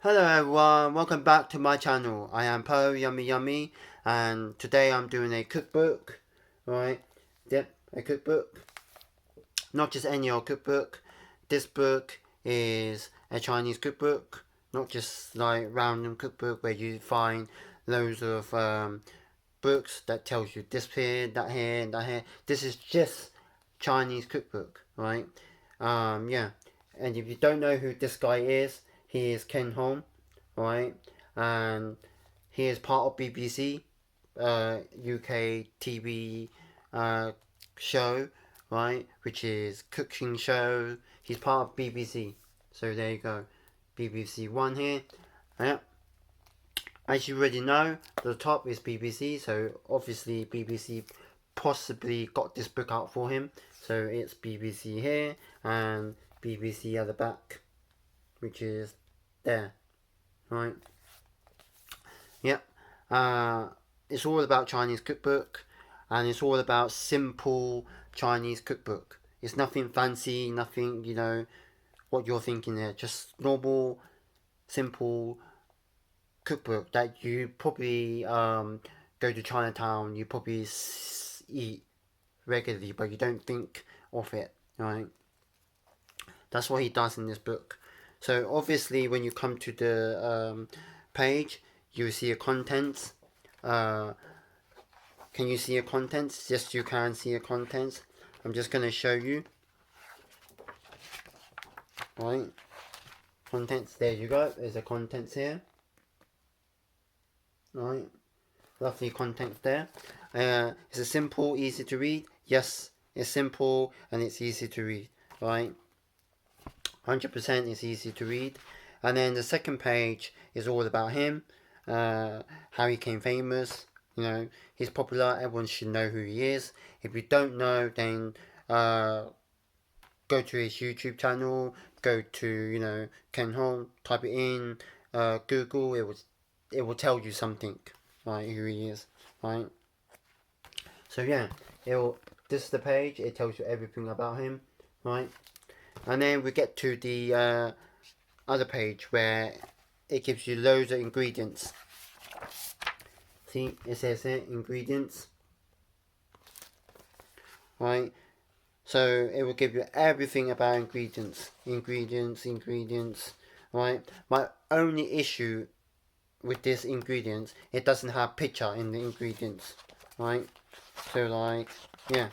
Hello everyone, welcome back to my channel. I am Po Yummy Yummy, and today I'm doing a cookbook, right? Yep, a cookbook. Not just any old cookbook. This book is a Chinese cookbook, not just like random cookbook where you find loads of books that tells you this here, that here, and that here. This is just Chinese cookbook, right? Yeah. And if you don't know who this guy is, he is Ken Hong, right? And he is part of BBC, UK TV uh, show, right? Which is cooking show. He's part of BBC. So there you go, BBC One here. Yeah. As you already know, the top is BBC. So obviously BBC possibly got this book out for him. So it's BBC here and BBC at the back, which is there, right? Yep. It's all about Chinese cookbook, and it's all about simple Chinese cookbook. It's nothing fancy, nothing what you're thinking there. Just normal, simple cookbook that you probably go to Chinatown. You probably eat regularly, but you don't think of it, right? That's what he does in this book. So obviously, when you come to the page, you see a contents. Uh, can you see a contents? Yes, you can see a contents. I'm just going to show you. Right, contents. There you go. There's a contents here. Right, lovely contents there. It's a simple, easy to read. Yes, it's simple and it's easy to read. Right, 100% is easy to read. And then the second page is all about him, how he became famous. He's popular. Everyone should know who he is. If you don't know, then go to his YouTube channel. Go to Ken Hong. Type it in Google. It will tell you something, right? Who he is, right? So yeah, this is the page. It tells you everything about him, right? And then we get to the other page where it gives you loads of ingredients. See, it says here, ingredients. Right? So it will give you everything about ingredients. Ingredients. Right? My only issue with this ingredients, it doesn't have picture in the ingredients. Right? So like, yeah,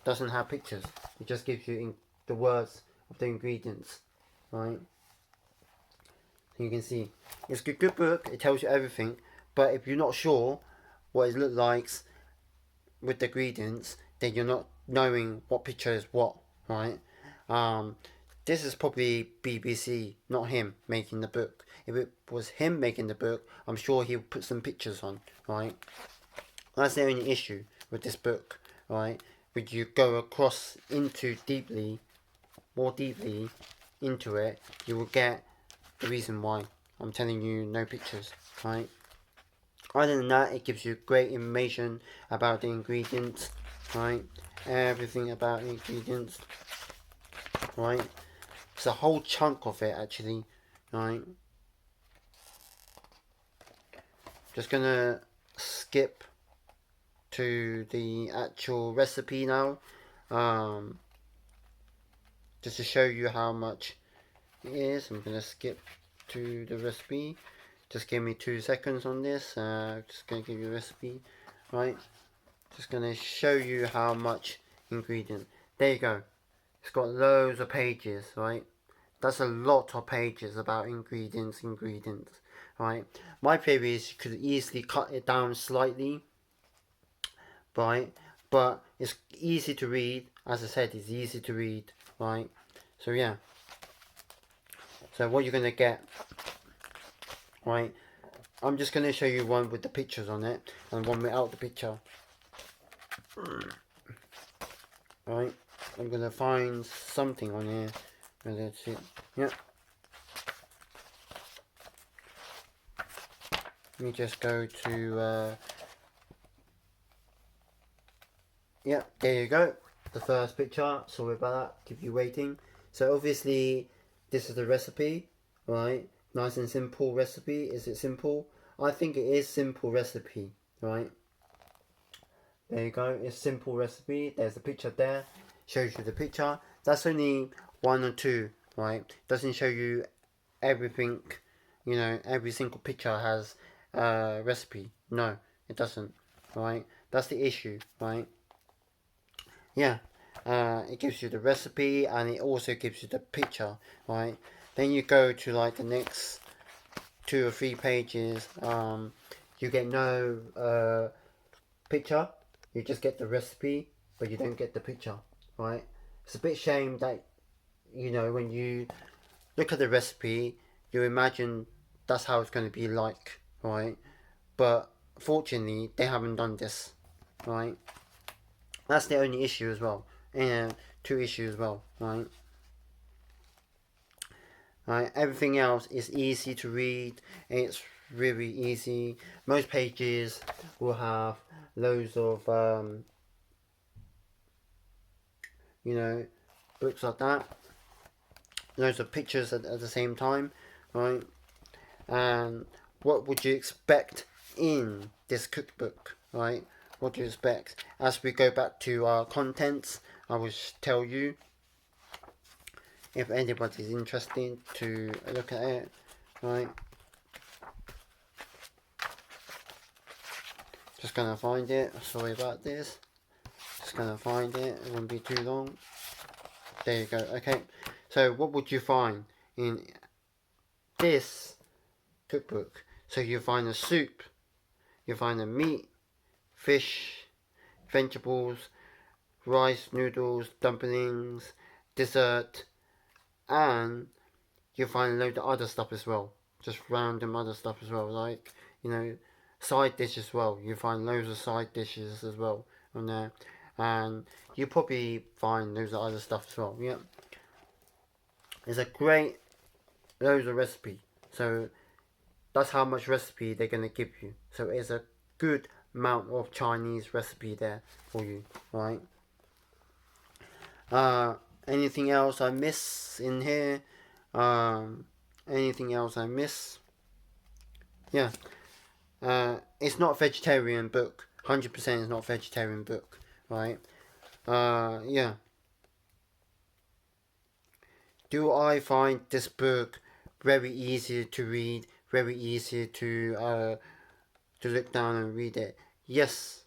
doesn't have pictures. It just gives you the words of the ingredients. Right? So you can see, it's a good book. It tells you everything. But if you're not sure what it looks like with the ingredients, then you're not knowing what picture is what, right? This is probably BBC, not him making the book. If it was him making the book, I'm sure he would put some pictures on, right? That's the only issue with this book, right? When you go across into more deeply into it, you will get the reason why I'm telling you no pictures, right? Other than that, it gives you great information about the ingredients, right? Everything about the ingredients, right? It's a whole chunk of it actually, right? Just gonna skip to the actual recipe now, just to show you how much it is. I'm gonna skip to the recipe. Just give me 2 seconds on this. Just gonna give you a recipe, right? Just gonna show you how much ingredient. There you go. It's got loads of pages, right? That's a lot of pages about ingredients, right? My theory is you could easily cut it down slightly, right? But it's easy to read. As I said, it's easy to read, right? So yeah. So what you're gonna get, right? I'm just gonna show you one with the pictures on it and one without the picture. Right, I'm gonna find something on here. That's it. Yep. Let me just go to. Yep, there you go. The first picture. Sorry about that. Keep you waiting. So obviously, this is the recipe, right? Nice and simple recipe. Is it simple? I think it is simple recipe, right? There you go. It's simple recipe. There's a picture there. Shows you the picture. That's only one or two, right? Doesn't show you everything. You know, every single picture has a recipe. No, it doesn't. Right? That's the issue, right? Yeah. It gives you the recipe and it also gives you the picture, right? Then you go to like the next 2 or 3 pages. You get no picture. You just get the recipe, but you don't get the picture, right? It's a bit shame that, you know, when you look at the recipe, you imagine that's how it's going to be like, right? But fortunately, they haven't done this, right? That's the only issue as well. And 2 issues as well, right? Right, everything else is easy to read. It's really easy. Most pages will have loads of you know, books like that. Loads of pictures at the same time, right? And what would you expect in this cookbook, right? What do you expect? As we go back to our contents, I will tell you if anybody's interested to look at it, right? Just gonna find it. Sorry about this. Just gonna find it. It won't be too long. There you go. Okay. So what would you find in this cookbook? So you find a soup. You find a meat, fish, vegetables, rice, noodles, dumplings, dessert, and you find a load of other stuff as well. Just random other stuff as well, like, you know, side dishes as well. You find loads of side dishes as well on there, and you probably find loads of other stuff as well. Yeah, it's a great loads of recipe. So that's how much recipe they're gonna give you. So it's a good amount of Chinese recipe there for you, right? Anything else I miss in here? Anything else I miss? Yeah. It's not a vegetarian book. 100% is not a vegetarian book, right? Yeah. Do I find this book very easy to read, very easy to look down and read it? Yes,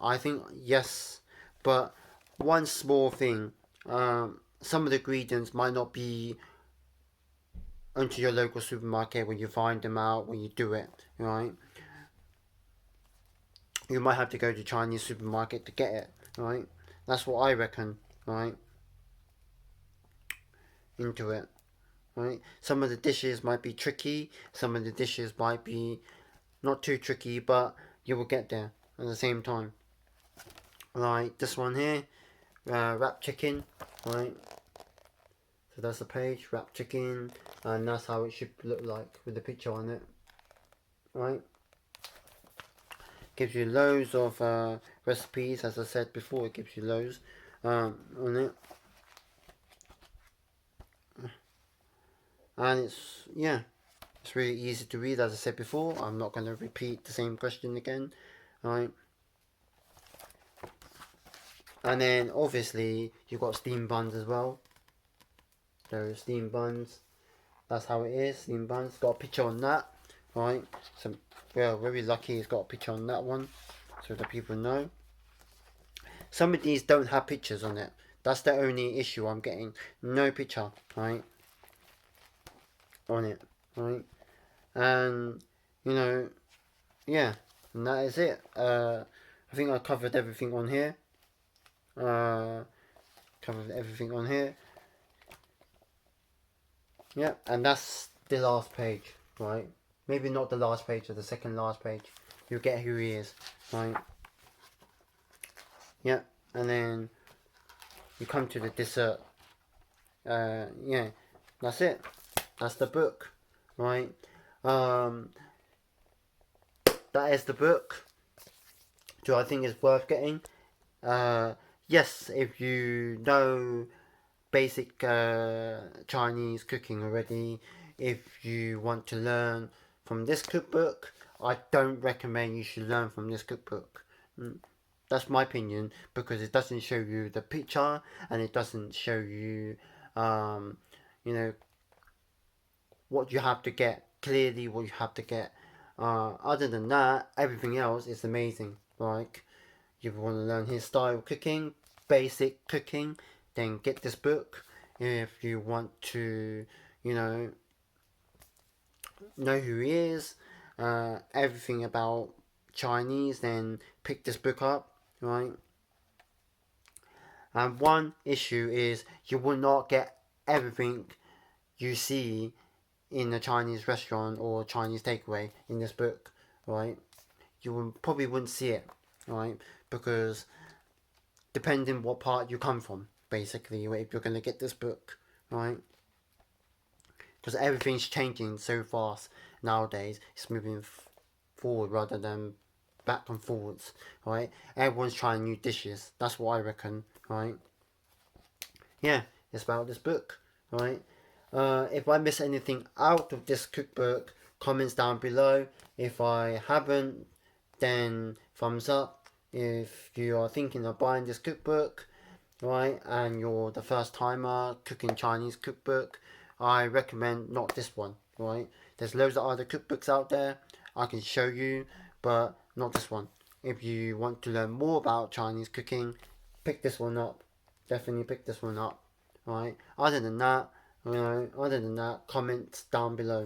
I think yes, but one small thing, some of the ingredients might not be onto your local supermarket when you find them out when you do it, right? You might have to go to Chinese supermarket to get it, right? That's what I reckon, right? Into it, right? Some of the dishes might be tricky, some of the dishes might be not too tricky, but you will get there at the same time. Like this one here, wrapped chicken, right? So that's the page, wrapped chicken, and that's how it should look like with the picture on it, right? Gives you loads of recipes, as I said before, it gives you loads on it. And it's, yeah, it's really easy to read, as I said before. I'm not going to repeat the same question again, right? And then obviously you've got steamed buns as well. There are steamed buns. That's how it is. Steamed buns. Got a picture on that, right? So we're very lucky. It's got a picture on that one, so that people know. Some of these don't have pictures on it. That's the only issue I'm getting. No picture, right? On it, right? And you know, yeah, and that is it. I think I covered everything on here. Covered everything on here. Yeah, and that's the last page, right? Maybe not the last page, or the second last page. You'll get who he is, right? Yeah, and then you come to the dessert. Yeah, that's it. That's the book, right? That is the book. Do I think it's worth getting? Yes, if you know basic Chinese cooking already, if you want to learn from this cookbook, I don't recommend you should learn from this cookbook. That's my opinion, because it doesn't show you the picture, and it doesn't show you, you know, what you have to get, clearly what you have to get. Other than that, everything else is amazing. Like, you want to learn his style of cooking, basic cooking, then get this book. If you want to, you know who he is, everything about Chinese, then pick this book up, right? And one issue is you will not get everything you see in a Chinese restaurant or Chinese takeaway in this book, right? Probably wouldn't see it, right? Because depending what part you come from, basically, if you're going to get this book, right? Because everything's changing so fast nowadays. It's moving forward rather than back and forwards, right? Everyone's trying new dishes. That's what I reckon, right? Yeah, it's about this book, right? If I miss anything out of this cookbook, comments down below. If I haven't, then thumbs up. If you are thinking of buying this cookbook, right, and you're the first timer cooking Chinese cookbook, I recommend not this one, right? There's loads of other cookbooks out there I can show you, but not this one. If you want to learn more about Chinese cooking, pick this one up. Definitely pick this one up, right? Other than that, comments down below.